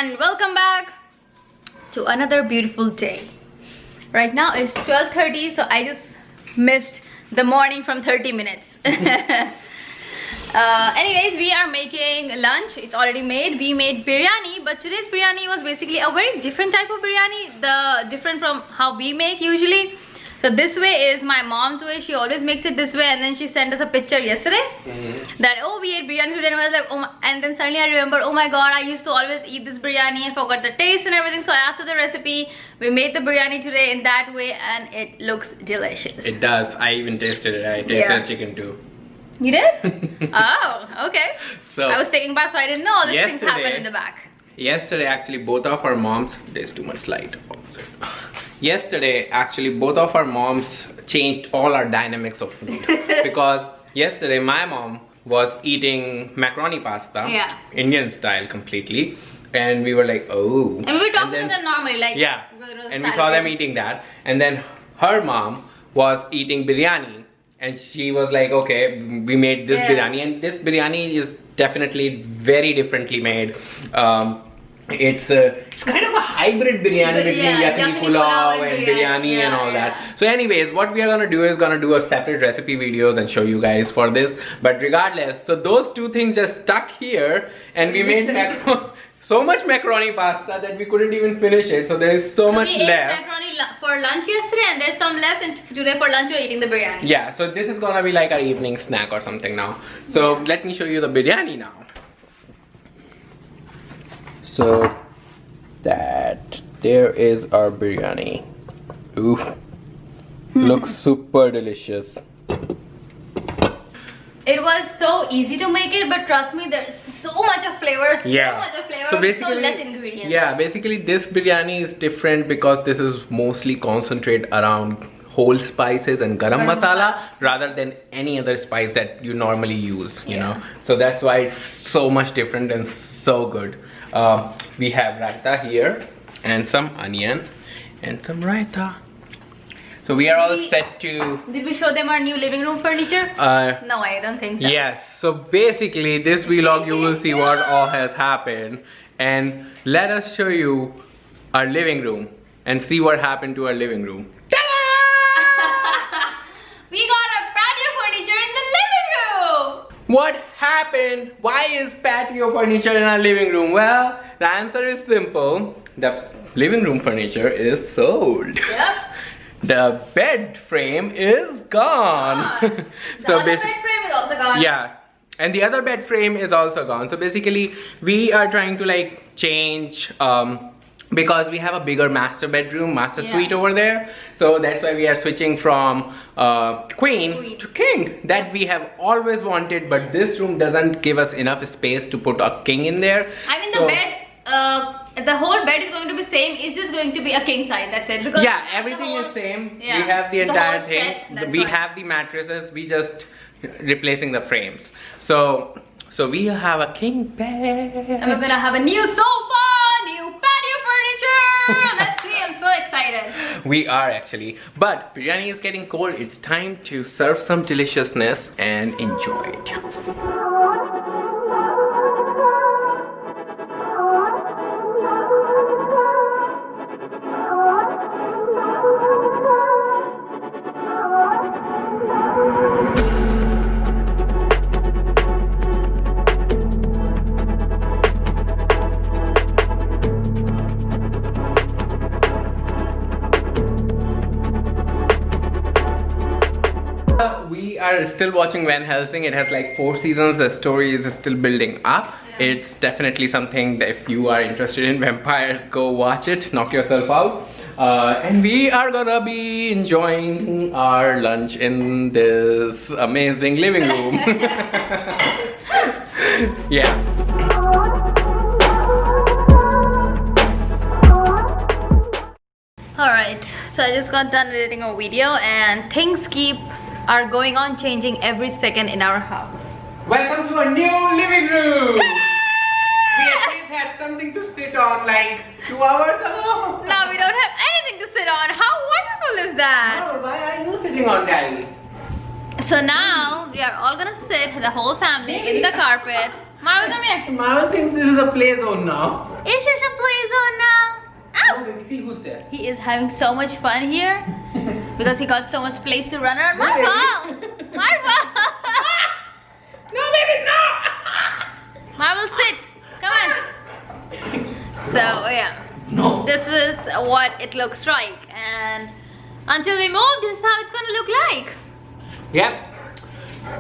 and welcome back to another beautiful day. Right now it's 12:30, so I just missed the morning from 30 minutes. Anyways, we are making lunch. It's already made. We made biryani, but today's biryani was basically a very different type of biryani, different from how we make usually. So this way is my mom's way. She always makes it this way, and then she sent us a picture yesterday that, oh, we ate biryani today, and I was like, oh my, and then suddenly I remembered, oh my god, I used to always eat this biryani and forgot the taste and everything. So I asked her the recipe. We made the biryani today in that way, and it looks delicious. It does. I even tasted it. I tasted chicken too. You did? Oh, okay. So I was taking bath, so I didn't know all these things happen in the back. Yesterday, actually, both of our moms. There's too much light. Yesterday, actually, both of our moms changed all our dynamics of food. Because yesterday, my mom was eating macaroni pasta, Indian style completely, and we were like, oh. And we were talking to them normally, like, yeah. And we saw them eating that, and then her mom was eating biryani, and she was like, okay, we made this biryani, and this biryani is definitely very differently made. It's kind of a hybrid biryani between yakini pulao and biryani and all that. So anyways, what we are gonna do is gonna do a separate recipe videos and show you guys for this. But regardless, so those two things just stuck here, and we made so much macaroni pasta that we couldn't even finish it. So there is so much left. We ate macaroni for lunch yesterday, and there's some left, and today for lunch we're eating the biryani. Yeah, so this is gonna be like our evening snack or something now. So let me show you the biryani now. So there is our biryani. Ooh, looks super delicious. It was so easy to make it, but trust me, there's so much of flavor, so basically, so less ingredients. Yeah, basically this biryani is different because this is mostly concentrated around whole spices and garam masala rather than any other spice that you normally use, you know. So that's why it's so much different and so good. We have raita here and some onion and some raita. So we are all set to... Did we show them our new living room furniture? No, I don't think so. Yes. So basically this vlog you will see what all has happened, and let us show you our living room and see what happened to our living room. We got a patio furniture in the living room! What happened? Why is patio furniture in our living room? Well, the answer is simple. The living room furniture is sold. Yep. The bed frame is gone. The other bed frame is also gone. Yeah. And the other bed frame is also gone. So basically, we are trying to like change because we have a bigger master suite over there. So that's why we are switching from queen to king that we have always wanted, but this room doesn't give us enough space to put a king in there. I mean, the bed, the whole bed is going to be same. It's just going to be a king size, that's it. Because everything is same. We have the entire thing. We have the mattresses. We just replacing the frames. So we have a king bed. And we're gonna have a new sofa, new patio furniture. Let's see, I'm so excited. We are actually. But biryani is getting cold. It's time to serve some deliciousness and enjoy it. We are still watching Van Helsing. It has like 4 seasons. The story is still building up. It's definitely something that if you are interested in vampires, go watch it, knock yourself out. And we are gonna be enjoying our lunch in this amazing living room. Alright, so I just got done editing a video, and things are going on changing every second in our house. Welcome to a new living room! We at least had something to sit on like 2 hours ago. Now we don't have anything to sit on. How wonderful is that? Oh, why are you sitting on, Daddy? So now we are all gonna sit, the whole family, in the carpet. Marvel, come here. Marvel thinks this is a play zone now. It's just a play zone now. Ow! Oh, baby, see who's there. He is having so much fun here because he got so much place to run around. Marvel! Marvel! No, baby, no! Marvel, sit. Come on. So, yeah. No. This is what it looks like. And until we move, this is how it's gonna look like. Yep.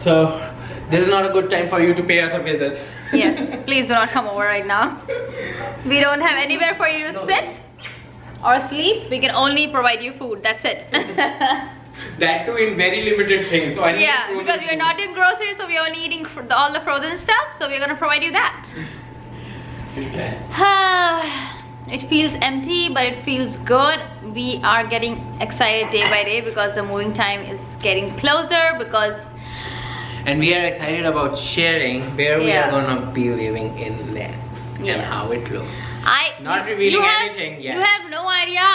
So, this is not a good time for you to pay us a visit. Yes, please do not come over right now. We don't have anywhere for you to sit or sleep. We can only provide you food. That's it. That too in very limited things. So I need Yeah, frozen because we're food. not doing groceries, so we're only eating all the frozen stuff. So we're gonna provide you that. It feels empty, but it feels good. We are getting excited day by day because the moving time is getting closer. Because And we are excited about sharing where we Yeah. are gonna be living in next and Yes. how it looks. Not you revealing have, anything yet. You have no idea.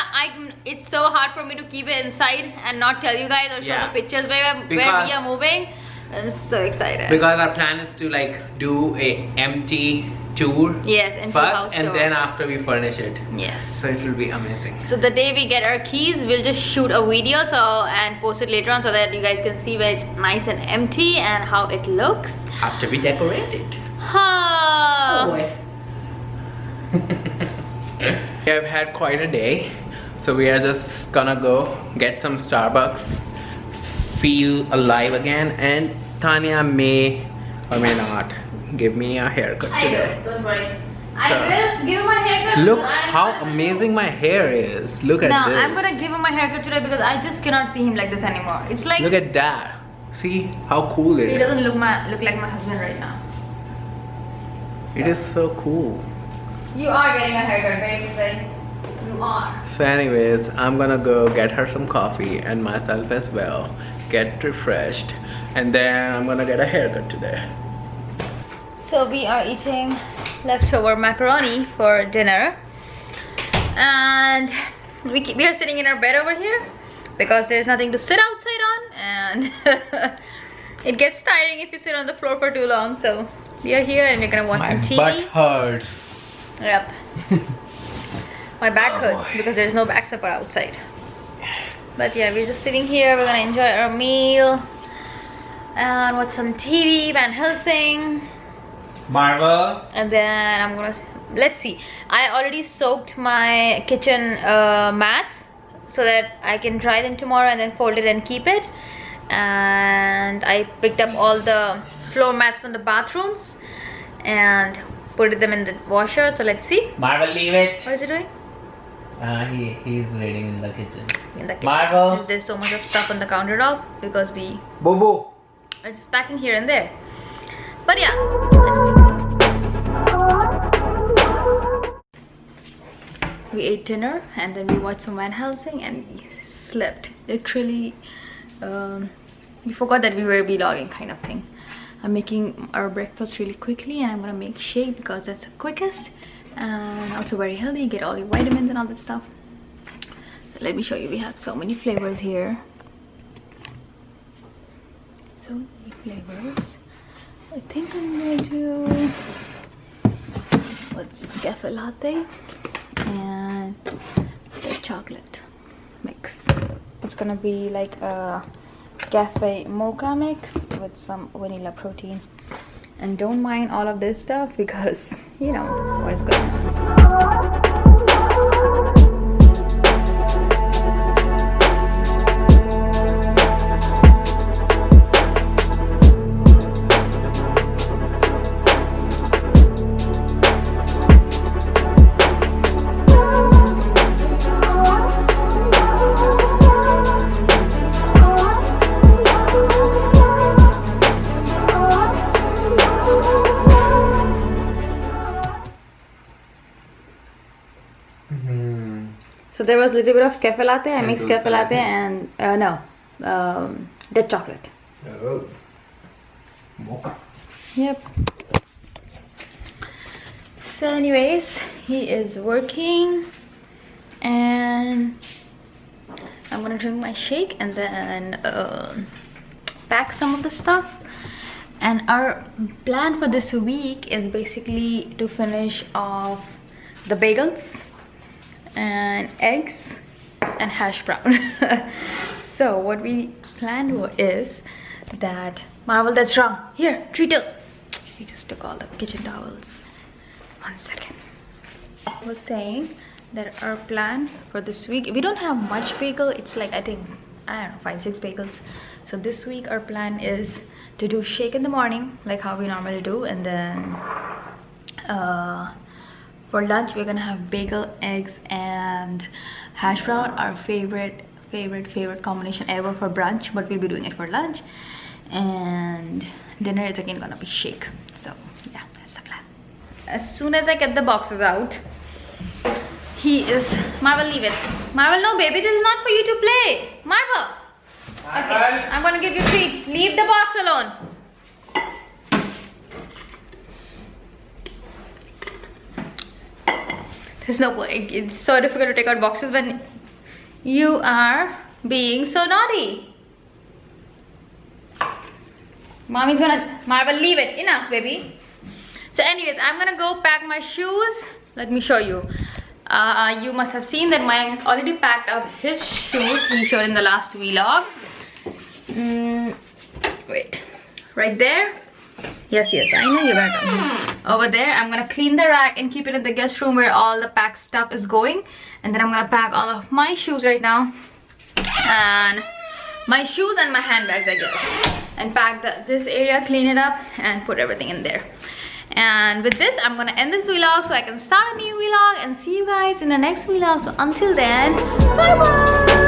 It's so hard for me to keep it inside and not tell you guys or show Yeah. the pictures where we Because- are moving. I'm so excited. Because our plan is to like do a empty tour Yes, empty first, house and tour. then after we furnish it. Yes. So it will be amazing. So the day we get our keys, we'll just shoot a video and post it later on so that you guys can see where it's nice and empty and how it looks. After we decorate it. Oh. We have had quite a day, so we are just gonna go get some Starbucks, feel alive again, and Tanya may or may not give me a haircut today. Don't worry. So- I will give him my haircut. Look because I'm how not- amazing my hair is. Look at No, this. I'm gonna give him my haircut today because I just cannot see him like this anymore. It's like Look at that. See how cool it he is. doesn't look like my husband right now. It is so cool. You are getting a haircut, babe. You are. So anyways, I'm gonna go get her some coffee and myself as well, get refreshed, and then I'm gonna get a haircut today. So we are eating leftover macaroni for dinner, and we are sitting in our bed over here because there's nothing to sit outside on, and it gets tiring if you sit on the floor for too long. So we are here and we're gonna watch some TV. hurts. Yep. My back Oh, hurts boy. because there's no back supper outside. But yeah, we're just sitting here. We're gonna enjoy our meal and watch some TV, Van Helsing. Marvel. And then I'm gonna, let's see, I already soaked my kitchen mats so that I can dry them tomorrow and then fold it and keep it. And I picked up all the floor mats from the bathrooms and put them in the washer. So let's see, Marvel, leave it. what is it doing He's reading in the kitchen. in the kitchen? Marvel. Since there's so much of stuff on the countertop because we Boo boo. are just packing here and there. But yeah, let's see. We ate dinner and then we watched some Van Helsing and we slept. Literally, we forgot that we were vlogging kind of thing. I'm making our breakfast really quickly and I'm gonna make shake because that's the quickest and also very healthy. Get all your vitamins and all that stuff. So let me show you. We have so many flavors here. So many flavors. I think I'm gonna do what's cafe latte and the chocolate mix. It's gonna be like a cafe mocha mix with some vanilla protein. And don't mind all of this stuff because you know what is going on. So there was a little bit of cafe latte. I mixed cafe latte and Dutch chocolate. Oh. Mocha. Yep. So anyways, he is working and I'm gonna drink my shake and then pack some of the stuff. And our plan for this week is basically to finish off the bagels and eggs and hash brown. So what we planned is that Marvel, that's wrong. Here, Cheetos. We just took all the kitchen towels. 1 second. I was saying that our plan for this week, we don't have much bagel. It's like, I think, I don't know, 5-6 bagels. So this week our plan is to do shake in the morning, like how we normally do, and then for lunch we're gonna have bagel, eggs, and hash brown, our favorite combination ever for brunch, but we'll be doing it for lunch. And dinner is again gonna be shake. So yeah, that's the plan. As soon as I get the boxes out, he is, Marvel, leave it. Marvel, no baby, this is not for you to play. Marvel. Okay, I'm gonna give you treats. Leave the box alone. There's no way. It's so difficult to take out boxes when you are being so naughty. Mommy's gonna, Marvel, leave it. Enough, baby. So anyways, I'm gonna go pack my shoes. Let me show you. You must have seen that Maya has already packed up his shoes. He showed in the last vlog. Wait, right there. Yes, I know you're gonna come. Over there, I'm gonna clean the rack and keep it in the guest room where all the packed stuff is going. And then I'm gonna pack all of my shoes right now, and my shoes and my handbags, I guess, and pack this area, clean it up, and put everything in there. And with this, I'm gonna end this vlog so I can start a new vlog and see you guys in the next vlog. So until then, bye bye.